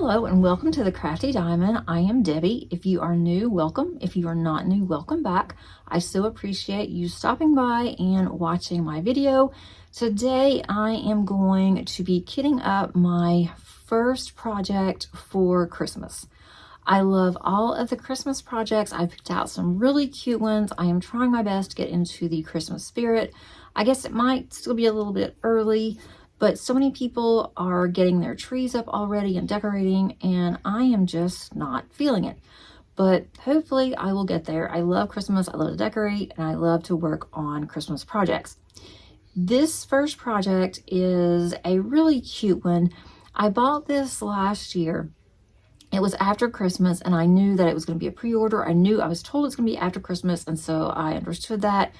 Hello and welcome to the Crafty Diamond. I am Debbie. If you are new, welcome. If you are not new, welcome back. I so appreciate you stopping by and watching my video. Today I am going to be kitting up my first project for Christmas. I love all of the Christmas projects. I picked out some really cute ones. I am trying my best to get into the Christmas spirit. I guess it might still be a little bit early, but so many people are getting their trees up already and decorating, and I am just not feeling it. But hopefully I will get there. I love Christmas, I love to decorate, and I love to work on Christmas projects. This first project is a really cute one. I bought this last year. It was after Christmas, and I knew that it was going to be a pre-order. I was told it's going to be after Christmas, and so I understood that.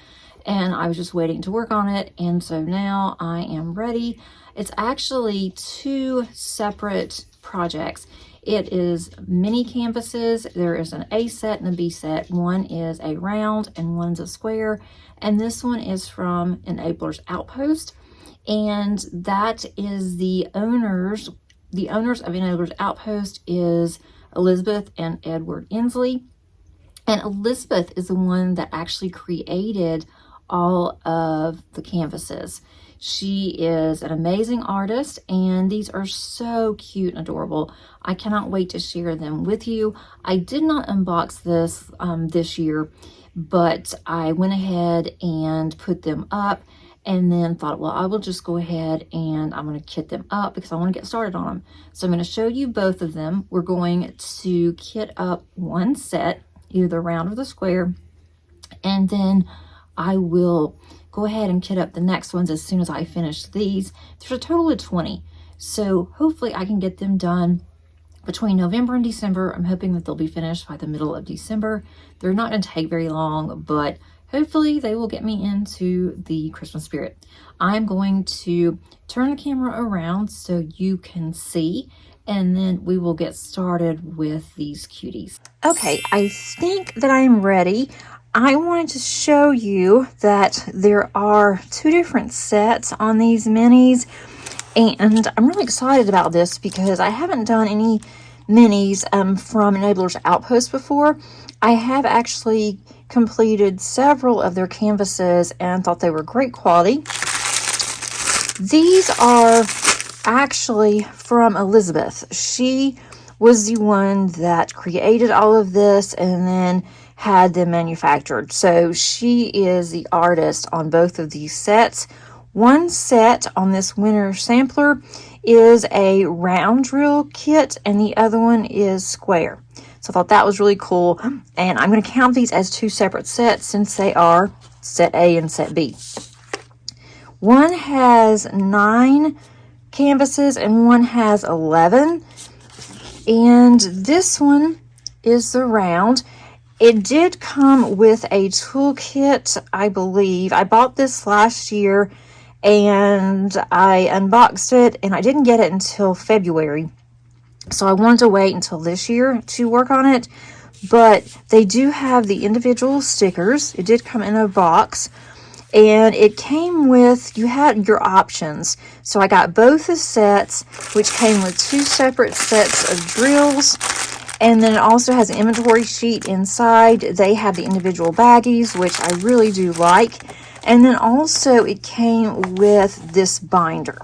And I was just waiting to work on it, and so now I am ready. It's actually two separate projects. It is mini canvases. There is an A set and a B set. One is a round and one's a square, and this one is from Enabler's Outpost, and that is the owners of Enabler's Outpost is Elizabeth and Edward Inslee, and Elizabeth is the one that actually created all of the canvases. She is an amazing artist, and these are so cute and adorable. I cannot wait to share them with you. I did not unbox this this year, but I went ahead and put them up and then thought, well, I will just go ahead and I'm going to kit them up because I want to get started on them. So I'm going to show you both of them. We're going to kit up one set, either the round or the square, and then I will go ahead and kit up the next ones as soon as I finish these. There's a total of 20. So hopefully I can get them done between November and December. I'm hoping that they'll be finished by the middle of December. They're not going to take very long, but hopefully they will get me into the Christmas spirit. I'm going to turn the camera around so you can see, and then we will get started with these cuties. Okay, I think that I'm ready. I wanted to show you that there are two different sets on these minis, and I'm really excited about this because I haven't done any minis from Enabler's Outpost before. I have actually completed several of their canvases and thought they were great quality. These are actually from Elizabeth. She was the one that created all of this and then had them manufactured. So she is the artist on both of these sets. One set on this winter sampler is a round drill kit and the other one is square. So I thought that was really cool, and I'm going to count these as two separate sets since they are set A and set B. One has 9 canvases and one has 11, and this one is the round. It did come with a toolkit, I believe. I bought this last year and I unboxed it, and I didn't get it until February. So I wanted to wait until this year to work on it, but they do have the individual stickers. It did come in a box, and it came with, you had your options. So I got both the sets, which came with 2 separate sets of drills. And then it also has an inventory sheet inside. They have the individual baggies, which I really do like. And then also it came with this binder.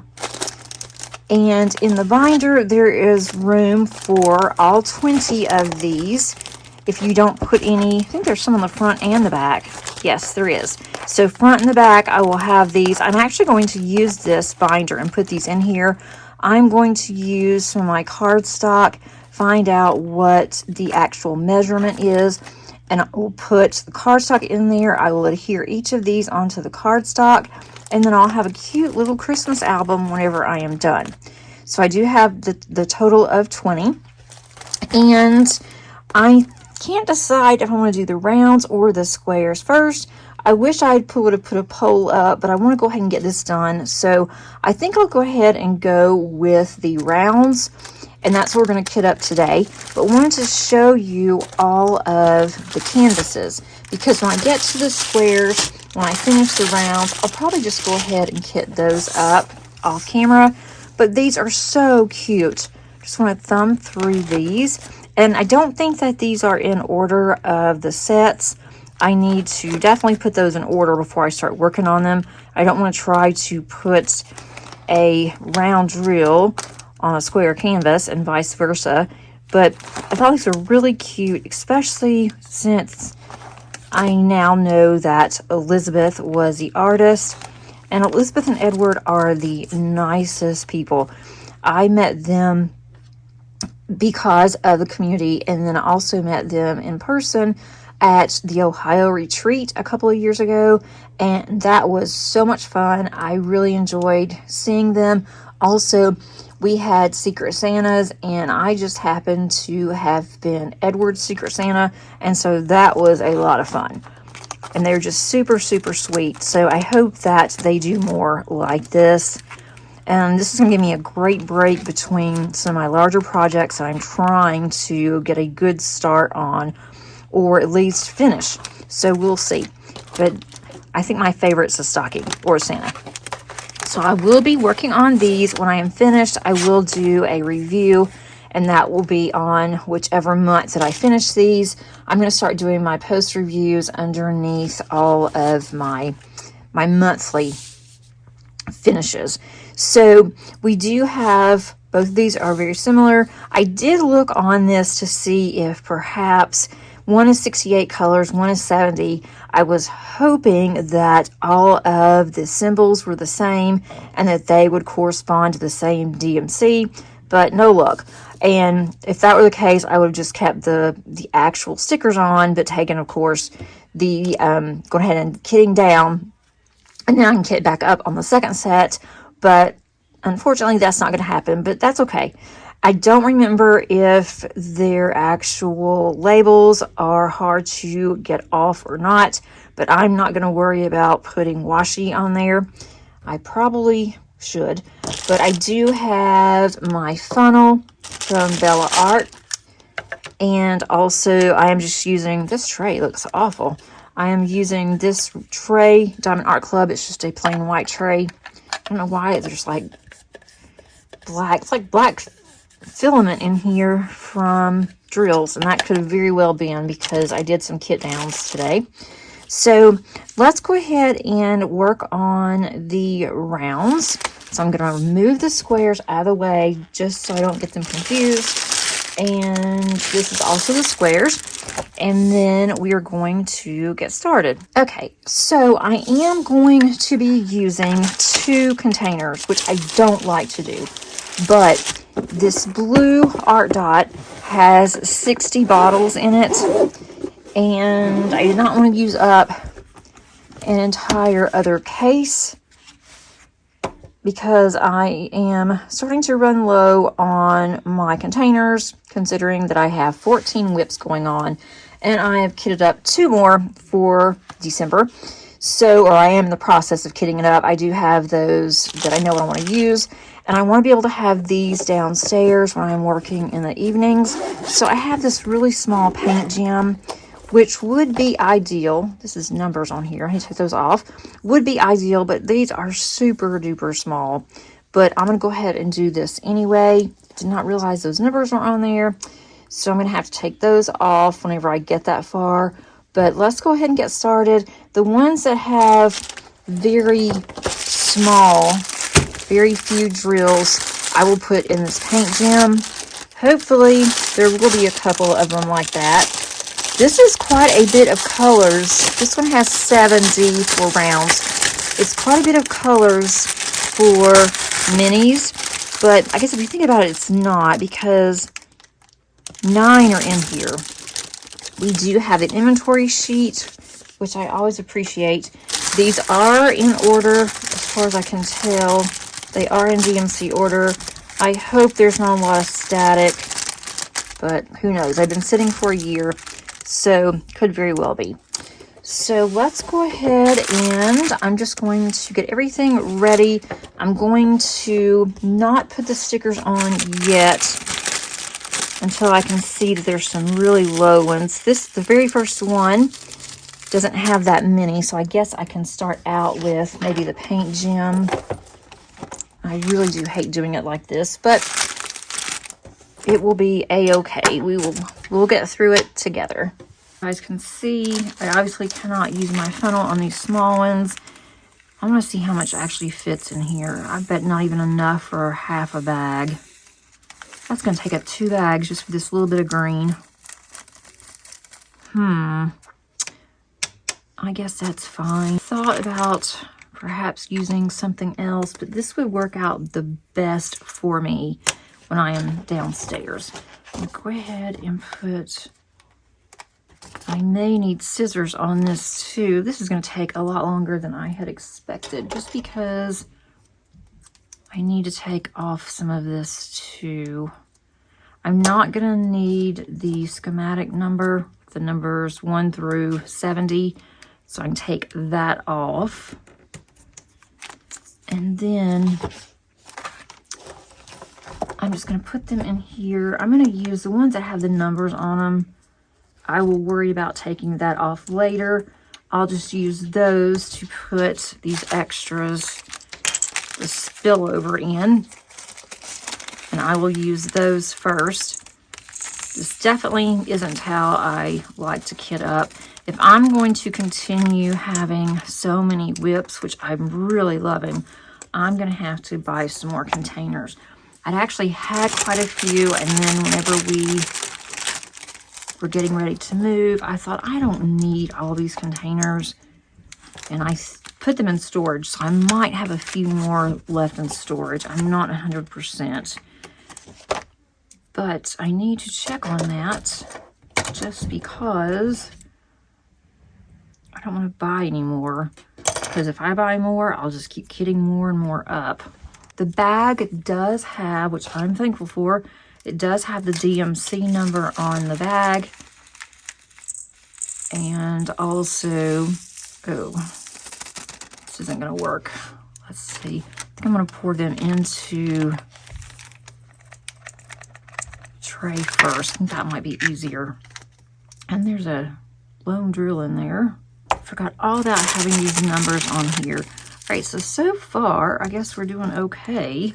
And in the binder, there is room for all 20 of these. If you don't put any, I think there's some on the front and the back. Yes, there is. So front and the back, I will have these. I'm actually going to use this binder and put these in here. I'm going to use some of my cardstock, find out what the actual measurement is, and I will put the cardstock in there. I will adhere each of these onto the cardstock, and then I'll have a cute little Christmas album whenever I am done. So I do have the total of 20, and I can't decide if I want to do the rounds or the squares first. I wish I would have put a poll up, but I want to go ahead and get this done. So I think I'll go ahead and go with the rounds, and that's what we're going to kit up today. But wanted to show you all of the canvases, because when I get to the squares, when I finish the rounds, I'll probably just go ahead and kit those up off camera. But these are so cute. Just want to thumb through these. And I don't think that these are in order of the sets. I need to definitely put those in order before I start working on them. I don't want to try to put a round drill on a square canvas and vice versa. But I thought these were really cute, especially since I now know that Elizabeth was the artist. And Elizabeth and Edward are the nicest people. I met them because of the community, and then I also met them in person at the Ohio retreat a couple of years ago, and that was so much fun. I really enjoyed seeing them. Also, we had Secret Santas, and I just happened to have been Edward's Secret Santa, and so that was a lot of fun. And they're just super, super sweet. So I hope that they do more like this. And this is going to give me a great break between some of my larger projects that I'm trying to get a good start on, or at least finish. So we'll see. But I think my favorite's a stocking or a Santa. So I will be working on these. When I am finished, I will do a review, and that will be on whichever month that I finish these. I'm going to start doing my post reviews underneath all of my monthly finishes. So we do have, both of these are very similar. I did look on this to see if perhaps one is 68 colors, one is 70. I was hoping that all of the symbols were the same and that they would correspond to the same DMC, but no luck. And if that were the case, I would have just kept the actual stickers on, but taken, of course, the going ahead and kitting down, and then I can kit back up on the second set. But unfortunately, that's not going to happen, but that's okay. I don't remember if their actual labels are hard to get off or not, but I'm not going to worry about putting washi on there. I probably should, but I do have my funnel from Bella Art, and also I am just using this tray. It looks awful. I am using this tray, Diamond Art Club. It's just a plain white tray. I don't know why there's like black. It's like black filament in here from drills, and that could have very well been because I did some kit downs today. So let's go ahead and work on the rounds. So I'm going to remove the squares out of the way just so I don't get them confused. And this is also the squares. And then we are going to get started. Okay, so I am going to be using 2 containers, which I don't like to do. But this blue art dot has 60 bottles in it. And I did not want to use up an entire other case because I am starting to run low on my containers, considering that I have 14 whips going on, and I have kitted up 2 more for December. So, or I am in the process of kitting it up. I do have those that I know what I want to use, and I want to be able to have these downstairs when I'm working in the evenings. So I have this really small paint gem, which would be ideal. This is numbers on here. I need to take those off. Would be ideal, but these are super duper small. But I'm going to go ahead and do this anyway. Did not realize those numbers were on there. So I'm going to have to take those off whenever I get that far. But let's go ahead and get started. The ones that have very small, very few drills, I will put in this paint gem. Hopefully there will be a couple of them like that. This is quite a bit of colors. This one has 70 for rounds. It's quite a bit of colors for minis, but I guess if you think about it, it's not, because 9 are in here. We do have an inventory sheet, which I always appreciate. These are in order, as far as I can tell. They are in DMC order. I hope there's not a lot of static, but who knows? I've been sitting for a year, so could very well be. So let's go ahead, and I'm just going to get everything ready. I'm going to not put the stickers on yet until I can see that there's some really low ones. The very first one doesn't have that many, so I guess I can start out with maybe the paint gem. I really do hate doing it like this, but it will be a-okay. We'll get through it together. You guys can see I obviously cannot use my funnel on these small ones. I want to see how much actually fits in here. I bet not even enough for half a bag. That's going to take up 2 bags just for this little bit of green. I guess that's fine. Thought about perhaps using something else, but this would work out the best for me when I am downstairs. I'll go ahead and put, I may need scissors on this too. This is going to take a lot longer than I had expected, just because I need to take off some of this too. I'm not going to need the schematic number, the numbers 1 through 70, so I can take that off. And then I'm just going to put them in here. I'm going to use the ones that have the numbers on them. I will worry about taking that off later. I'll just use those to put these extras, the spillover in. And I will use those first. This definitely isn't how I like to kit up. If I'm going to continue having so many whips, which I'm really loving, I'm going to have to buy some more containers. I'd actually had quite a few, and then whenever we were getting ready to move, I thought, I don't need all these containers. And I put them in storage, so I might have a few more left in storage. I'm not 100%. But I need to check on that just because I don't want to buy any more. Because if I buy more, I'll just keep kitting more and more up. The bag does have, which I'm thankful for, it does have the DMC number on the bag. And also, oh, this isn't going to work. Let's see. I think I'm going to pour them into tray first. I think that might be easier. And there's a lone drill in there. Forgot all about having these numbers on here. All right, so far, I guess we're doing okay.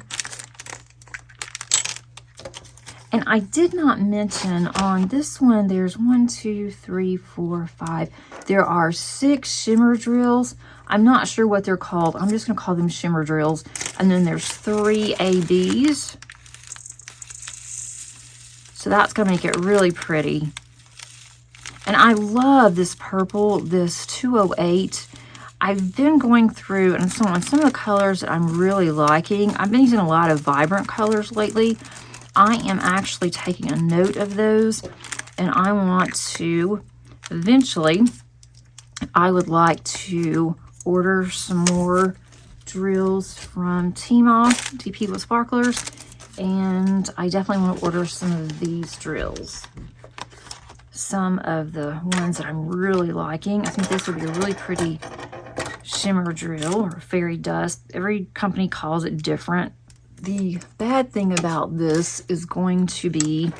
And I did not mention on this one, there's 1, 2, 3, 4, 5. There are 6 shimmer drills. I'm not sure what they're called. I'm just going to call them shimmer drills. And then there's 3 ABs. So that's going to make it really pretty. And I love this purple, this 208. I've been going through and some of the colors that I'm really liking. I've been using a lot of vibrant colors lately. I am actually taking a note of those, and I want to eventually, I would like to order some more drills from Tmall, TP with sparklers, and I definitely want to order some of these drills. Some of the ones that I'm really liking. I think this would be a really pretty shimmer drill or fairy dust. Every company calls it different. The bad thing about this is going to be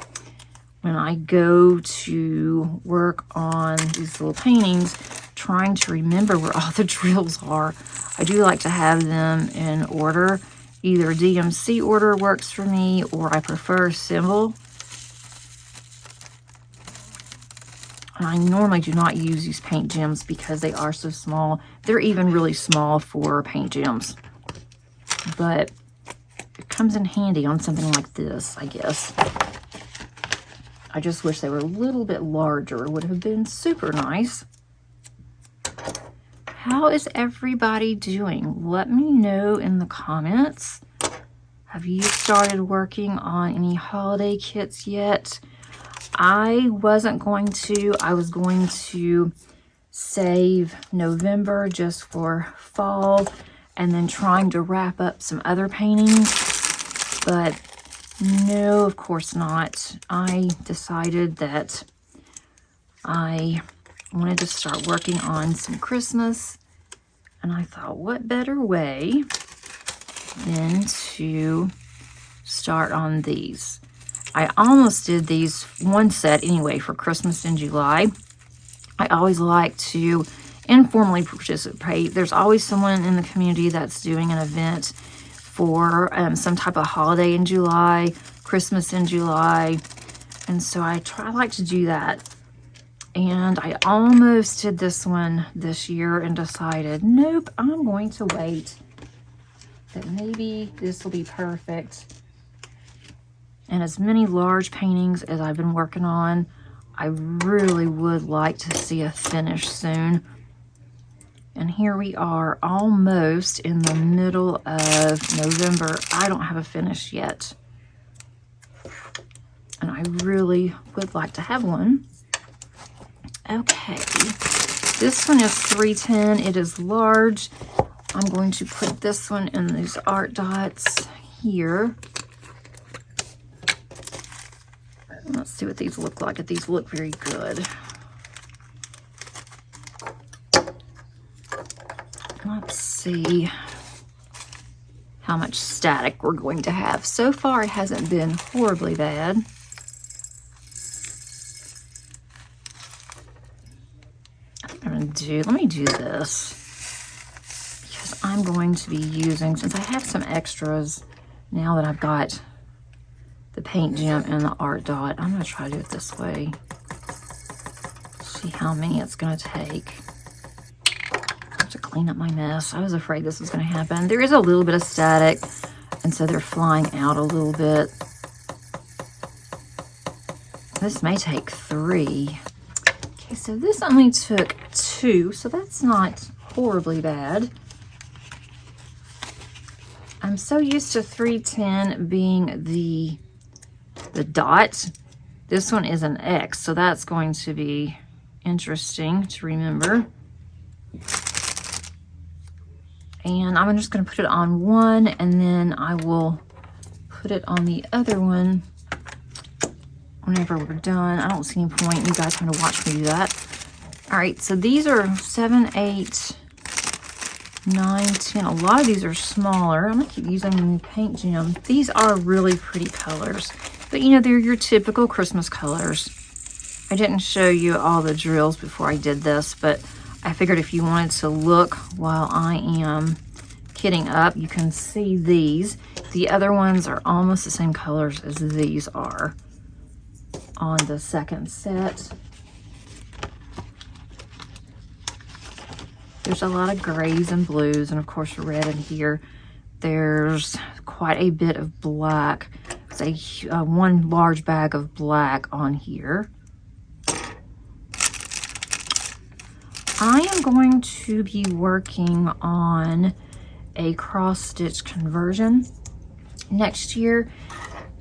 when I go to work on these little paintings, trying to remember where all the drills are. I do like to have them in order. Either DMC order works for me, or I prefer symbol. I normally do not use these paint gems because they are so small. They're even really small for paint gems. But it comes in handy on something like this, I guess. I just wish they were a little bit larger. It would have been super nice. How is everybody doing? Let me know in the comments. Have you started working on any holiday kits yet? I wasn't going to. I was going to save November just for fall and then trying to wrap up some other paintings. But no, of course not. I decided that I wanted to start working on some Christmas. And I thought, what better way than to start on these? I almost did these one set anyway for Christmas in July. I always like to informally participate. There's always someone in the community that's doing an event for some type of holiday in July, Christmas in July. And so I like to do that. And I almost did this one this year and decided, nope, I'm going to wait. That maybe this will be perfect. And as many large paintings as I've been working on, I really would like to see a finish soon. And here we are almost in the middle of November. I don't have a finish yet. And I really would like to have one. Okay, this one is 310. It is large. I'm going to put this one in these art dots here. Let's see what these look like. If these look very good. Let's see how much static we're going to have. So far, it hasn't been horribly bad. I think I'm going to do, let me do this. Because I'm going to be using, since I have some extras, now that I've got the paint gem and the art dot, I'm going to try to do it this way. See how many it's going to take. To clean up my mess. I was afraid this was going to happen. There is a little bit of static, and so they're flying out a little bit. This may take 3. Okay, so this only took 2, so that's not horribly bad. I'm so used to 310 being the dot. This one is an X, so that's going to be interesting to remember. And I'm just going to put it on one, and then I will put it on the other one whenever we're done. I don't see any point in you guys having to watch me do that. All right, so these are 7, 8, 9, 10. A lot of these are smaller. I'm going to keep using the paint gem. These are really pretty colors. But, you know, they're your typical Christmas colors. I didn't show you all the drills before I did this, but I figured if you wanted to look while I am kitting up, you can see these. The other ones are almost the same colors as these are on the second set. There's a lot of grays and blues, and of course red in here. There's quite a bit of black. It's a one large bag of black on here. I am going to be working on a cross stitch conversion next year.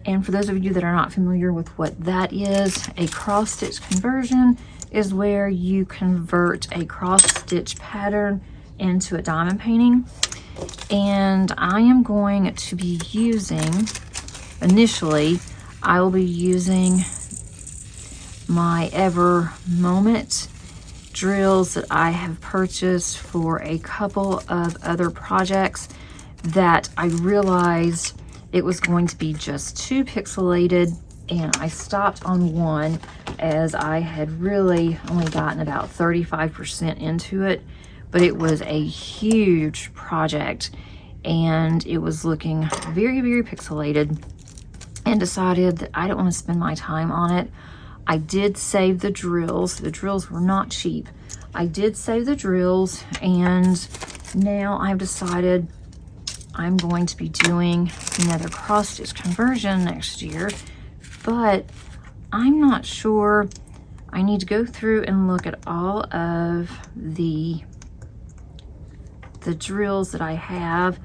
And for those of you that are not familiar with what that is, a cross stitch conversion is where you convert a cross stitch pattern into a diamond painting. And I am going to be using, initially, I will be using my Ever Moment drills that I have purchased for a couple of other projects that I realized it was going to be just too pixelated, and I stopped on one as I had really only gotten about 35% into it, but it was a huge project and it was looking very, very pixelated, and decided that I don't want to spend my time on it. I did save the drills. The drills were not cheap. I did save the drills, and now I've decided I'm going to be doing another cross stitch conversion next year, but I'm not sure. I need to go through and look at all of the drills that I have.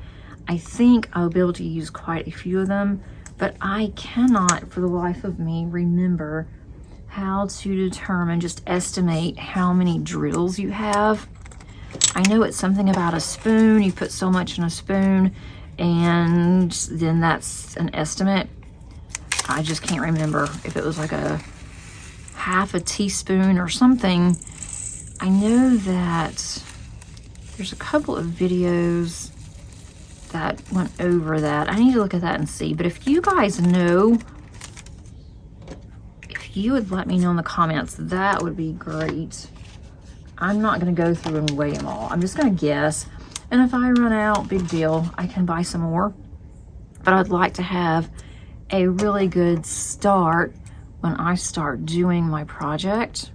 I think I'll be able to use quite a few of them, but I cannot for the life of me remember how to determine, just estimate how many drills you have. I know it's something about a spoon. You put so much in a spoon, and then that's an estimate. I just can't remember if it was like a half a teaspoon or something. I know that there's a couple of videos that went over that. I need to look at that and see. But if you guys know, if you would let me know in the comments, that would be great. I'm not going to go through and weigh them all. I'm just going to guess. And if I run out, big deal. I can buy some more. but I'd like to have a really good start when I start doing my project.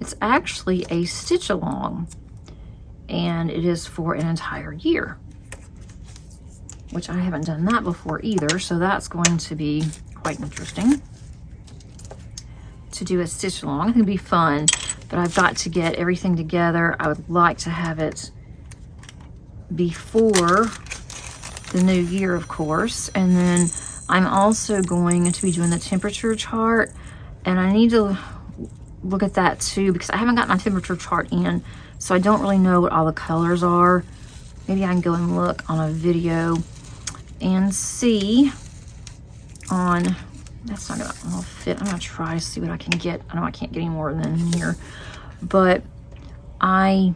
It's actually a stitch along, and it is for an entire year, which I haven't done that before either, so that's going to be quite interesting to do a stitch along. I think it'd be fun, but I've got to get everything together. I would like to have it before the new year, of course, and then I'm also going to be doing the temperature chart, and I need to look at that too because I haven't got my temperature chart in, so I don't really know what all the colors are. Maybe I can go and look on a video and see on, that's not gonna fit. I'm gonna try to see what I can get. I know I can't get any more than here, but I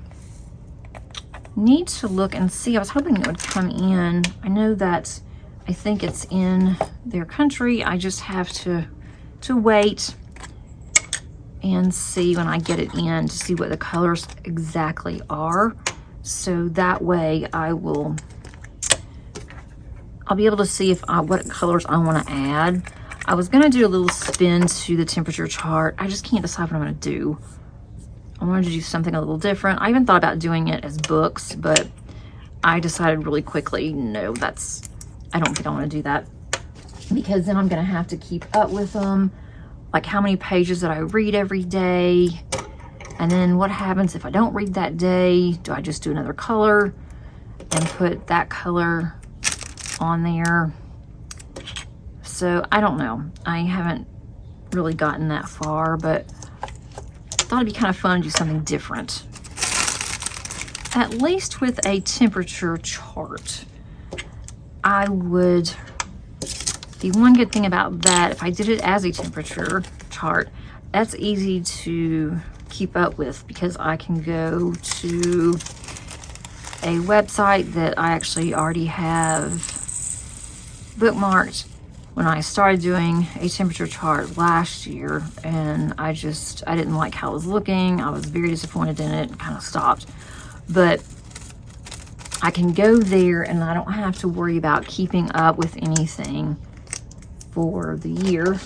need to look and see. I was hoping it would come in. I know that I think it's in their country. I just have to wait and see when I get it in to see what the colors exactly are. So that way I'll be able to see if what colors I want to add. I was going to do a little spin to the temperature chart. I just can't decide what I'm going to do. I wanted to do something a little different. I even thought about doing it as books, but I decided really quickly, no, I don't think I want to do that, because then I'm going to have to keep up with them. Like how many pages that I read every day. And then what happens if I don't read that day? Do I just do another color and put that color on there? So I don't know. I haven't really gotten that far, but I thought it'd be kind of fun to do something different. At least with a temperature chart. The one good thing about that, if I did it as a temperature chart, that's easy to keep up with because I can go to a website that I actually already have bookmarked when I started doing a temperature chart last year, and I didn't like how it was looking. I was very disappointed in it and kind of stopped. But I can go there and I don't have to worry about keeping up with anything for the year,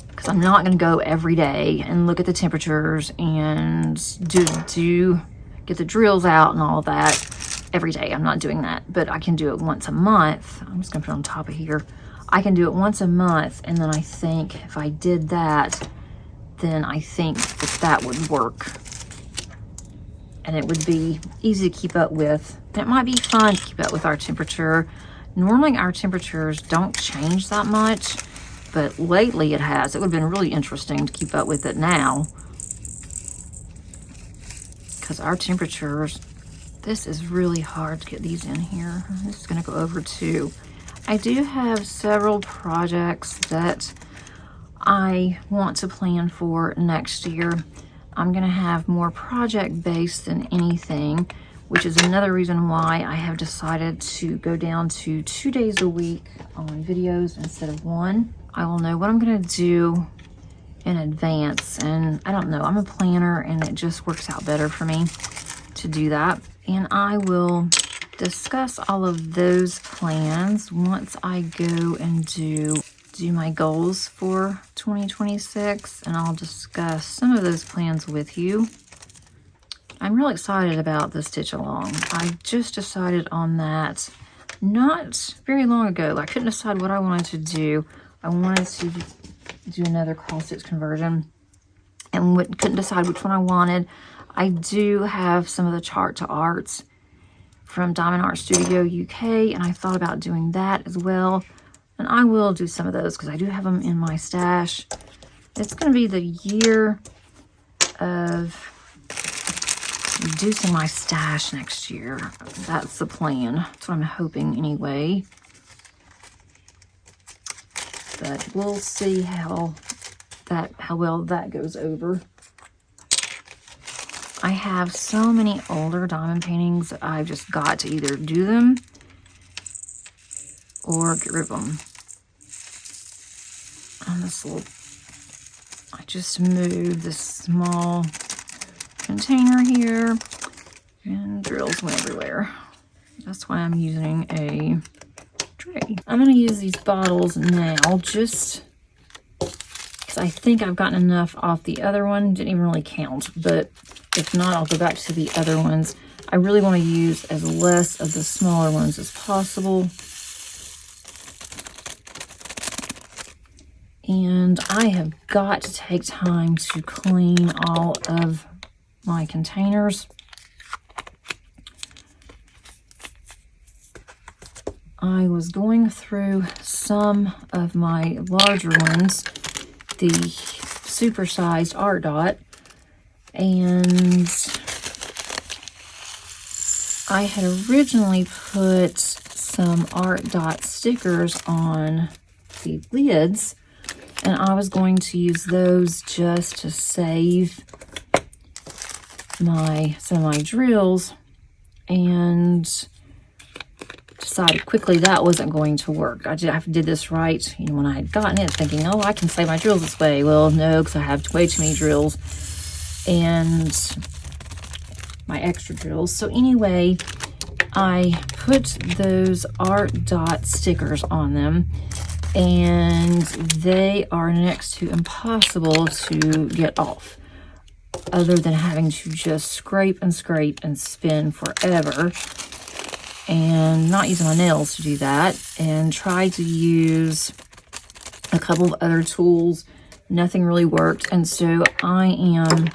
because I'm not going to go every day and look at the temperatures and get the drills out and all that every day. I'm not doing that, but I can do it once a month. I'm just going to put it on top of here. I can do it once a month, and then I think if I did that, then I think that would work. And it would be easy to keep up with. And it might be fun to keep up with our temperature. Normally our temperatures don't change that much, but lately it has. It would have been really interesting to keep up with it now, because our temperatures, this is really hard to get these in here. This is going to go over too. I do have several projects that I want to plan for next year. I'm going to have more project-based than anything, which is another reason why I have decided to go down to 2 days a week on videos instead of 1. I will know what I'm going to do in advance, and I don't know. I'm a planner, and it just works out better for me to do that. And I will discuss all of those plans once I go and do my goals for 2026, and I'll discuss some of those plans with you. I'm really excited about the stitch along. I just decided on that not very long ago. I couldn't decide what I wanted to do. I wanted to do another cross stitch conversion and couldn't decide which one I wanted. I do have some of the chart to arts from Diamond Art Studio UK, and I thought about doing that as well. And I will do some of those because I do have them in my stash. It's going to be the year of reducing my stash next year. That's the plan. That's what I'm hoping anyway. But we'll see how well that goes over. I have so many older diamond paintings that I've just got to either do them or get rid of them. On this little, I just moved this small container here, and drills went everywhere. That's why I'm using a tray. I'm going to use these bottles now just because I think I've gotten enough off the other one. Didn't even really count, but if not, I'll go back to the other ones. I really want to use as less of the smaller ones as possible. And I have got to take time to clean all of my containers. I was going through some of my larger ones, the supersized Art Dot, and I had originally put some Art Dot stickers on the lids, and I was going to use those just to save some of my drills, and decided quickly that wasn't going to work. I did this right, you know, when I had gotten it, thinking, oh, I can save my drills this way. Well, no, because I have way too many drills and my extra drills. So anyway, I put those Art Dot stickers on them, and they are next to impossible to get off, other than having to just scrape and spin forever, and not using my nails to do that, and try to use a couple of other tools. Nothing really worked, and so I am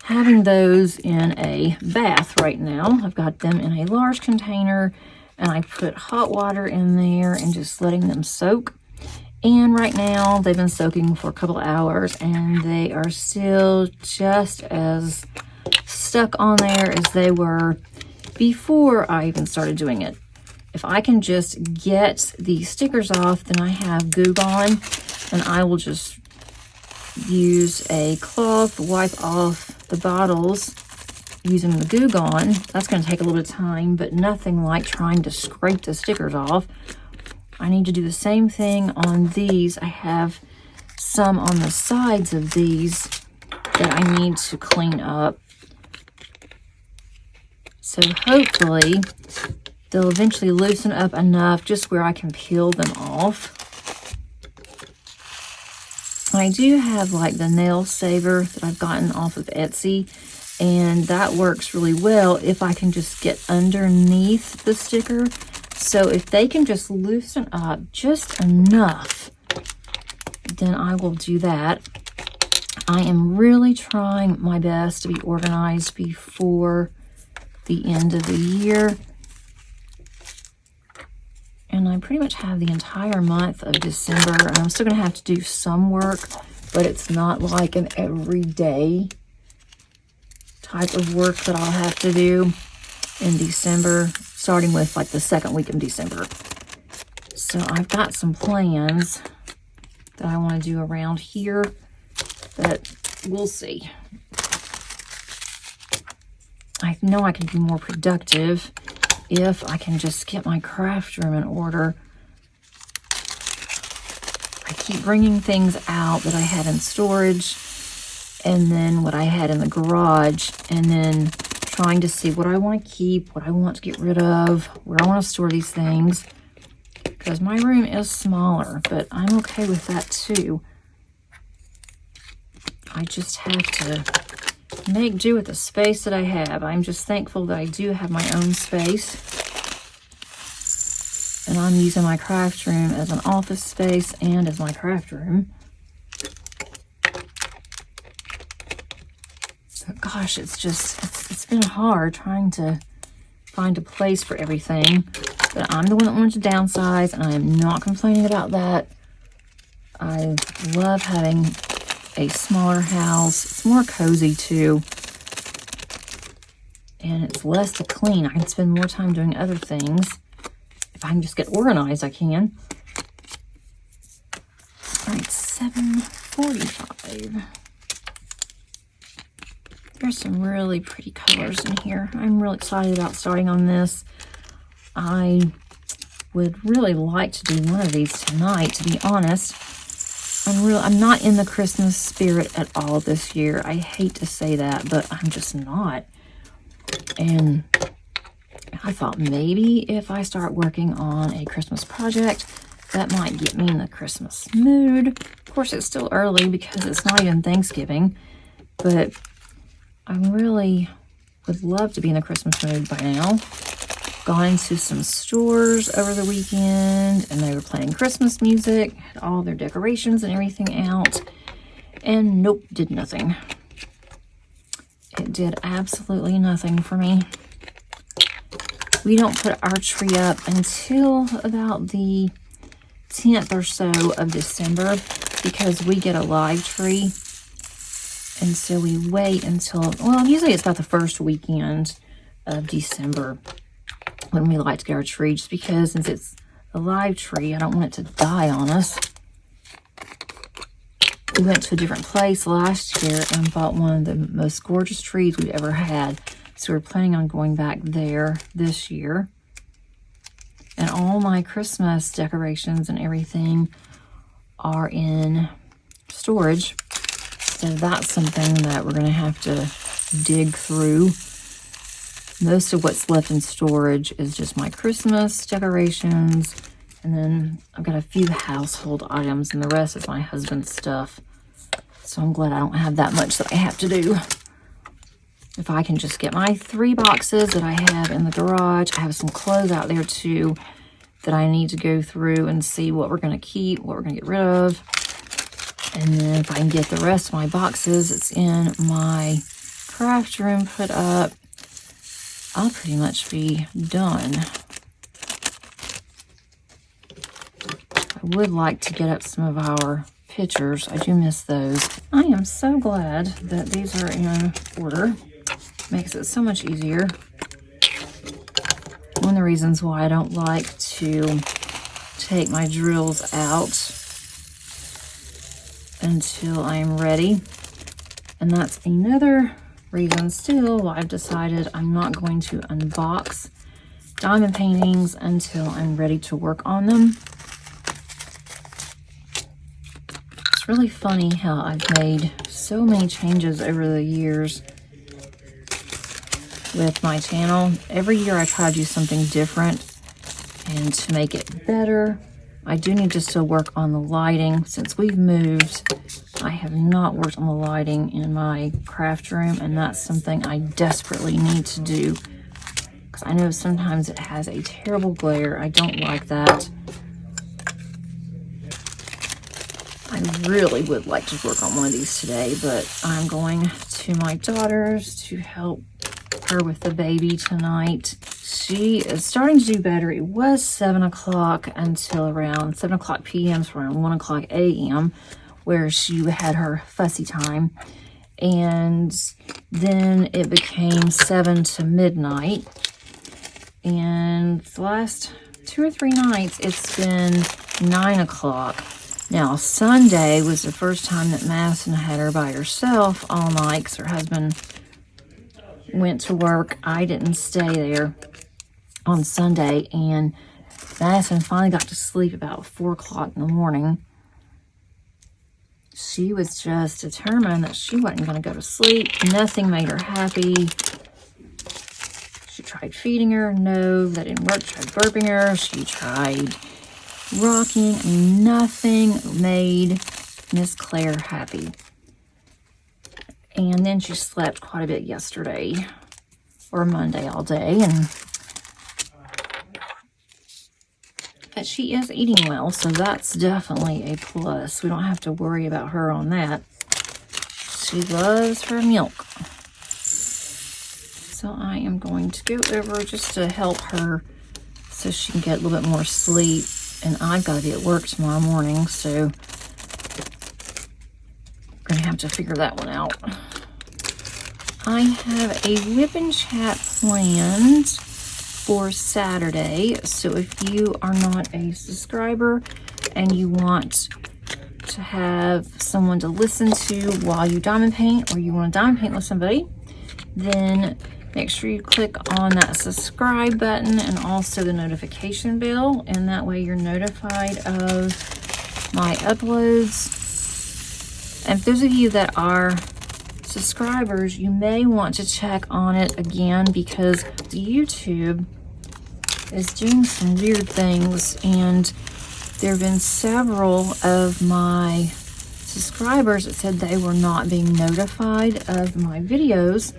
having those in a bath right now. I've got them in a large container, and I put hot water in there and just letting them soak. And right now they've been soaking for a couple of hours, and they are still just as stuck on there as they were before I even started doing it. If I can just get the stickers off, then I have Goo Gone, and I will just use a cloth, wipe off the bottles using the Goo Gone. That's going to take a little bit of time, but nothing like trying to scrape the stickers off. I need to do the same thing on these. I have some on the sides of these that I need to clean up. So hopefully they'll eventually loosen up enough just where I can peel them off. I do have like the nail saver that I've gotten off of Etsy, and that works really well if I can just get underneath the sticker. So if they can just loosen up just enough, then I will do that. I am really trying my best to be organized before the end of the year. And I pretty much have the entire month of December, and I'm still going to have to do some work, but it's not like an everyday type of work that I'll have to do in December, starting with like the second week of December. So I've got some plans that I want to do around here, but we'll see. I know I can be more productive if I can just get my craft room in order. I keep bringing things out that I had in storage, and then what I had in the garage, and then trying to see what I want to keep, what I want to get rid of, where I want to store these things, because my room is smaller, but I'm okay with that too. I just have to make do with the space that I have. I'm just thankful that I do have my own space, and I'm using my craft room as an office space and as my craft room. But gosh, it's been hard trying to find a place for everything. But I'm the one that wanted to downsize, and I am not complaining about that. I love having a smaller house. It's more cozy too, and it's less to clean. I can spend more time doing other things. If I can just get organized, I can. All right, 7:45. There's some really pretty colors in here. I'm really excited about starting on this. I would really like to do one of these tonight, to be honest. I'm not in the Christmas spirit at all this year. I hate to say that, but I'm just not. And I thought maybe if I start working on a Christmas project, that might get me in the Christmas mood. Of course, it's still early because it's not even Thanksgiving, but I really would love to be in the Christmas mood by now. Gone into some stores over the weekend, and they were playing Christmas music, had all their decorations and everything out, and nope, did nothing. It did absolutely nothing for me. We don't put our tree up until about the 10th or so of December because we get a live tree. And so we wait until, well, usually it's about the first weekend of December when we like to get our tree, just because since it's a live tree, I don't want it to die on us. We went to a different place last year and bought one of the most gorgeous trees we've ever had. So we're planning on going back there this year. And all my Christmas decorations and everything are in storage. So that's something that we're going to have to dig through. Most of what's left in storage is just my Christmas decorations. And then I've got a few household items, and the rest is my husband's stuff. So I'm glad I don't have that much that I have to do. If I can just get my 3 boxes that I have in the garage. I have some clothes out there too that I need to go through and see what we're going to keep, what we're going to get rid of. And then if I can get the rest of my boxes that's in my craft room put up, I'll pretty much be done. I would like to get up some of our pictures. I do miss those. I am so glad that these are in order. Makes it so much easier. One of the reasons why I don't like to take my drills out until I'm ready. And that's another reason still why I've decided I'm not going to unbox diamond paintings until I'm ready to work on them. It's really funny how I've made so many changes over the years with my channel. Every year I try to do something different and to make it better. I do need to still work on the lighting. Since we've moved, I have not worked on the lighting in my craft room, and that's something I desperately need to do because I know sometimes it has a terrible glare. I don't like that. I really would like to work on one of these today, but I'm going to my daughter's to help her with the baby tonight. She is starting to do better. It was 7 o'clock until around 7 o'clock p.m. so around 1 o'clock a.m. where she had her fussy time. And then it became 7 to midnight. And the last 2 or 3 nights, it's been 9 o'clock. Now, Sunday was the first time that Madison had her by herself all night because her husband went to work. I didn't stay there on Sunday, and Madison finally got to sleep about 4 o'clock in the morning. She was just determined that she wasn't going to go to sleep. Nothing made her happy. She tried feeding her. No, that didn't work. She tried burping her. She tried rocking. Nothing made Miss Claire happy. And then she slept quite a bit yesterday or Monday all day. But she is eating well, so that's definitely a plus. We don't have to worry about her on that. She loves her milk. So I am going to go over just to help her so she can get a little bit more sleep. And I've got to be at work tomorrow morning, so I'm going to have to figure that one out. I have a whip and chat planned for Saturday. So if you are not a subscriber and you want to have someone to listen to while you diamond paint, or you want to diamond paint with somebody, then make sure you click on that subscribe button and also the notification bell, and that way you're notified of my uploads. And for those of you that are subscribers, you may want to check on it again because YouTube is doing some weird things, and there have been several of my subscribers that said they were not being notified of my videos.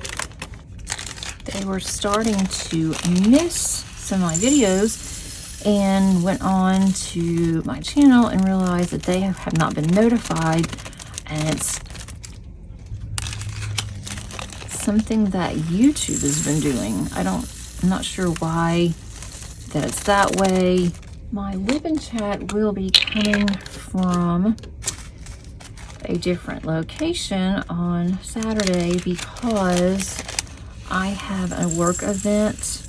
They were starting to miss some of my videos and went on to my channel and realized that they have not been notified, and it's something that YouTube has been doing. I'm not sure why that it's that way. My whip and chat will be coming from a different location on Saturday because I have a work event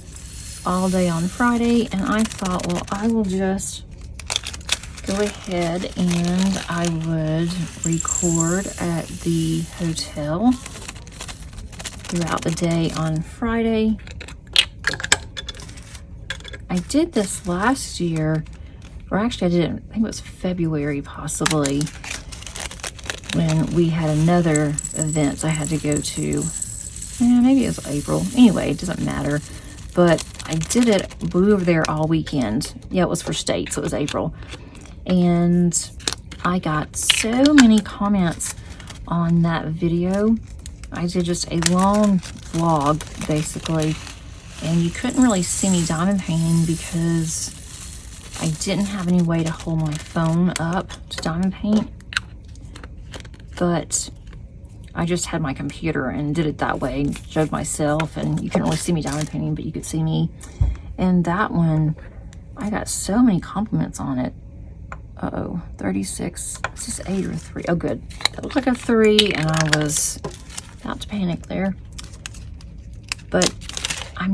all day on Friday, and I thought, well, I will just go ahead and I would record at the hotel throughout the day on Friday. I did this last year, or actually I did it, I think it was February possibly, when we had another event I had to go to. Yeah, maybe it was April. Anyway, it doesn't matter. But I did it, we were there all weekend. Yeah, it was for state, so it was April. And I got so many comments on that video. I did just a long vlog, basically. And you couldn't really see me diamond painting because I didn't have any way to hold my phone up to diamond paint. But I just had my computer and did it that way, showed myself, and you couldn't really see me diamond painting, but you could see me. And that one, I got so many compliments on it. 36, is this 8 or 3? Oh, good. That looked like a 3, and I was about to panic there. But I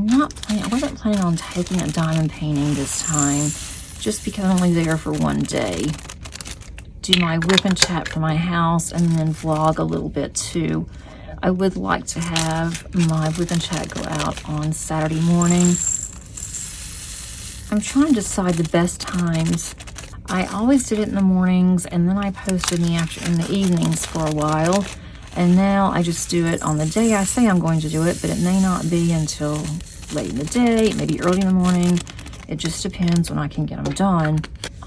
wasn't planning on taking a diamond painting this time, just because I'm only there for one day. Do my whip and chat for my house and then vlog a little bit too. I would like to have my whip and chat go out on Saturday morning. I'm trying to decide the best times. I always did it in the mornings, and then I posted in the evenings for a while. And now I just do it on the day I say I'm going to do it, but it may not be until late in the day, maybe early in the morning. It just depends when I can get them done.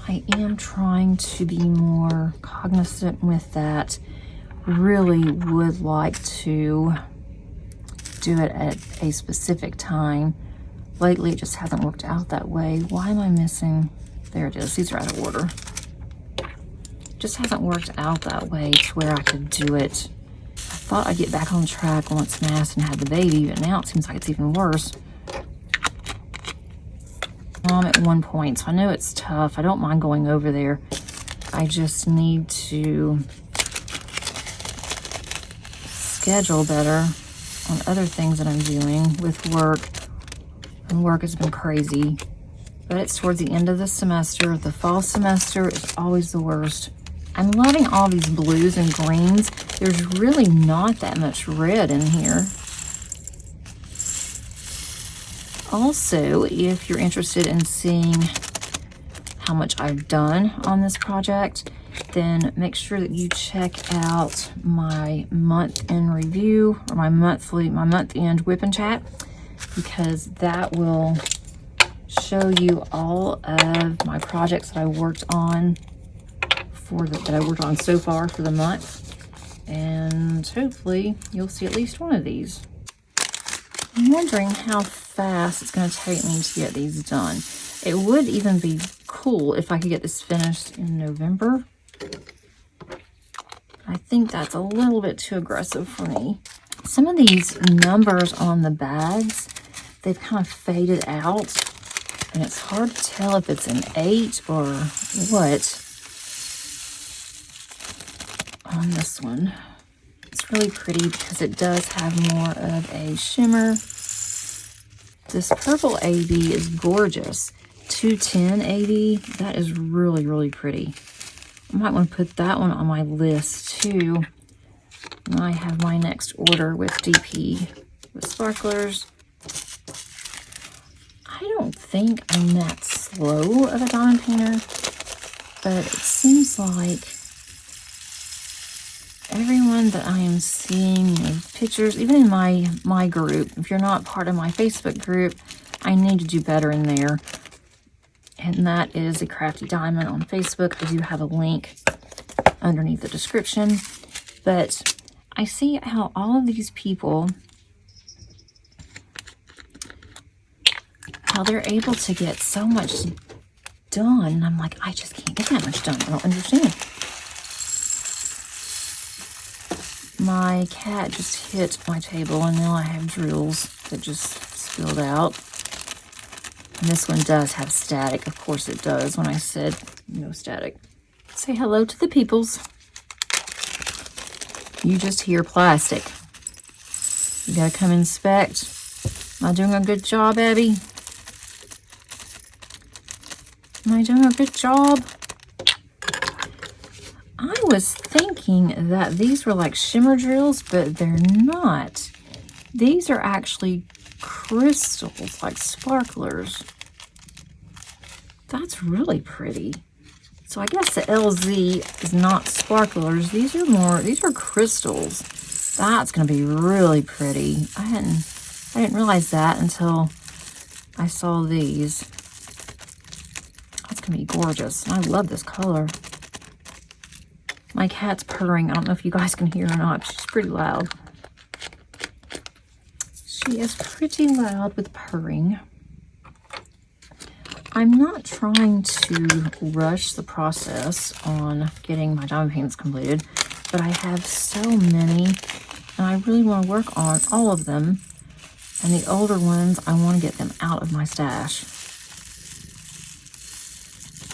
I am trying to be more cognizant with that. Really would like to do it at a specific time. Lately, it just hasn't worked out that way. Why am I missing? There it is. These are out of order. Just hasn't worked out that way to where I could do it. I thought I'd get back on track once Madison had the baby, but now it seems like it's even worse. I'm at 1 point, so I know it's tough. I don't mind going over there. I just need to schedule better on other things that I'm doing with work. And work has been crazy. But it's towards the end of the semester. The fall semester is always the worst. I'm loving all these blues and greens. There's really not that much red in here. Also, if you're interested in seeing how much I've done on this project, then make sure that you check out my month in review, or my month end whip and chat, because that will show you all of my projects that I worked on so far for the month, and hopefully you'll see at least one of these. I'm wondering how fast it's going to take me to get these done. It would even be cool if I could get this finished in November. I think that's a little bit too aggressive for me. Some of these numbers on the bags, they've kind of faded out, and it's hard to tell if it's an 8 or what on this one. It's really pretty because it does have more of a shimmer. This purple AB is gorgeous. 210 AB, that is really, really pretty. I might want to put that one on my list too. And I have my next order with DP with sparklers. I don't think I'm that slow of a diamond painter, but it seems like everyone that I am seeing in pictures, even in my group, if you're not part of my Facebook group, I need to do better in there. And that is a Crafty Diamond on Facebook. I do have a link underneath the description. But I see how all of these people, how they're able to get so much done. I'm like, I just can't get that much done. I don't understand. My cat just hit my table, and now I have drills that just spilled out. And this one does have static. Of course it does when I said no static. Say hello to the peoples. You just hear plastic. You gotta come inspect. Am I doing a good job, Abby? Am I doing a good job? I was thinking that these were like shimmer drills, but they're not. These are actually crystals, like sparklers. That's really pretty. So I guess the LZ is not sparklers. These are crystals. That's gonna be really pretty. I didn't realize that until I saw these. That's gonna be gorgeous. I love this color. My cat's purring. I don't know if you guys can hear or not. She's pretty loud. She is pretty loud with purring. I'm not trying to rush the process on getting my diamond paintings completed, but I have so many, and I really want to work on all of them. And the older ones, I want to get them out of my stash.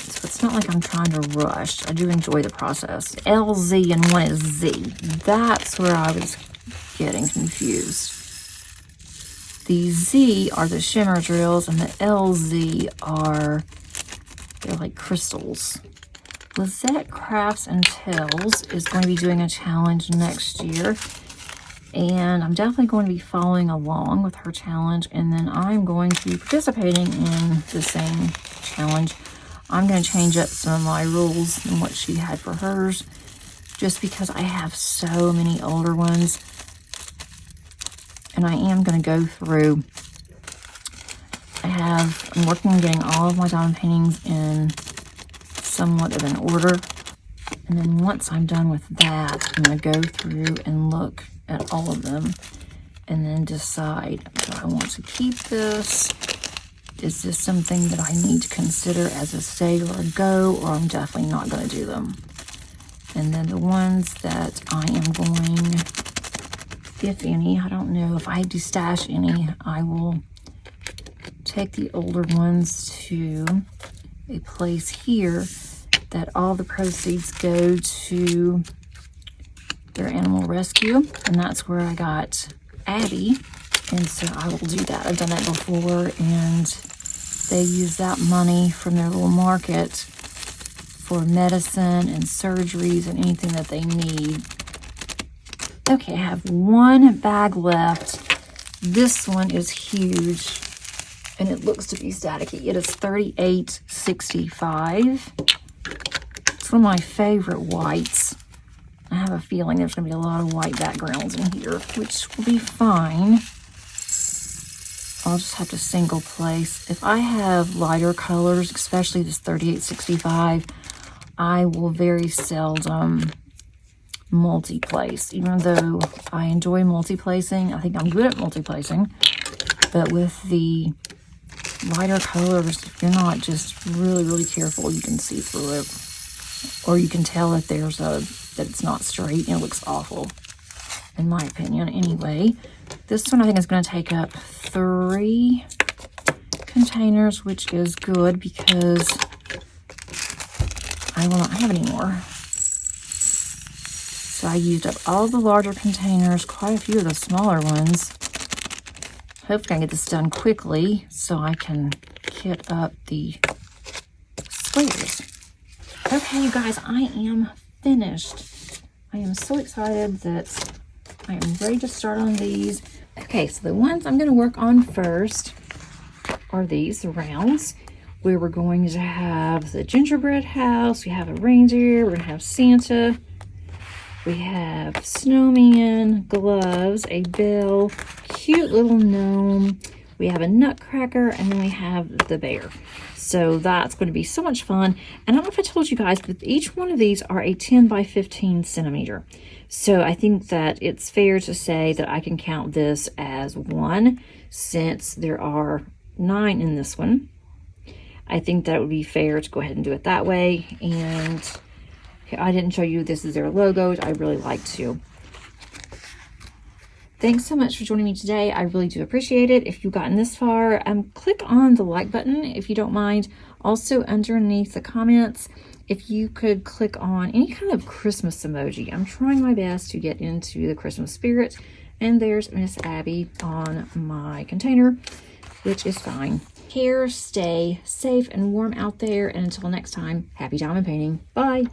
So it's not like I'm trying to rush. I do enjoy the process. LZ and one is Z. That's where I was getting confused. The Z are the shimmer drills, and the LZ are, they're like crystals. Lizette Crafts and Tells is going to be doing a challenge next year, and I'm definitely going to be following along with her challenge, and then I'm going to be participating in the same challenge. I'm going to change up some of my rules and what she had for hers, just because I have so many older ones. And I am going to go through. I'm working on getting all of my diamond paintings in somewhat of an order. And then once I'm done with that, I'm going to go through and look at all of them and then decide, do I want to keep this? Is this something that I need to consider as a stay or a go, or I'm definitely not going to do them? And then the ones that I am going, if any, I don't know, if I do stash any, I will take the older ones to a place here that all the proceeds go to their animal rescue, and that's where I got Abby, and so I will do that. I've done that before, and they use that money from their little market for medicine and surgeries and anything that they need. Okay, I have one bag left. This one is huge, and it looks to be staticky. It is $38.65. It's one of my favorite whites. I have a feeling there's going to be a lot of white backgrounds in here, which will be fine. I'll just have to single place. If I have lighter colors, especially this $38.65, I will very seldom multi-place, even though I enjoy multi-placing. I think I'm good at multi-placing, but with the lighter colors, if you're not just really careful, you can see through it, or you can tell if that it's not straight and it looks awful, in my opinion. Anyway, this one I think is going to take up 3 containers, which is good because I will not have any more. So I used up all the larger containers, quite a few of the smaller ones. Hopefully I can get this done quickly so I can kit up the squares. Okay, you guys, I am finished. I am so excited that I am ready to start on these. Okay, so the ones I'm going to work on first are these rounds, where we're going to have the gingerbread house, we have a reindeer, we're going to have Santa, we have snowman, gloves, a bell, cute little gnome. we have a nutcracker, and then we have the bear. So that's going to be so much fun. And I don't know if I told you guys, but each one of these are a 10 by 15 centimeter. So I think that it's fair to say that I can count this as one, since there are 9 in this one. I think that would be fair to go ahead and do it that way. And I didn't show you this is their logos. I really like to. Thanks so much for joining me today. I really do appreciate it. If you've gotten this far, click on the like button if you don't mind. Also, underneath the comments, if you could click on any kind of Christmas emoji. I'm trying my best to get into the Christmas spirit. And there's Miss Abby on my container, which is fine. Care, stay safe and warm out there. And until next time, happy diamond painting. Bye.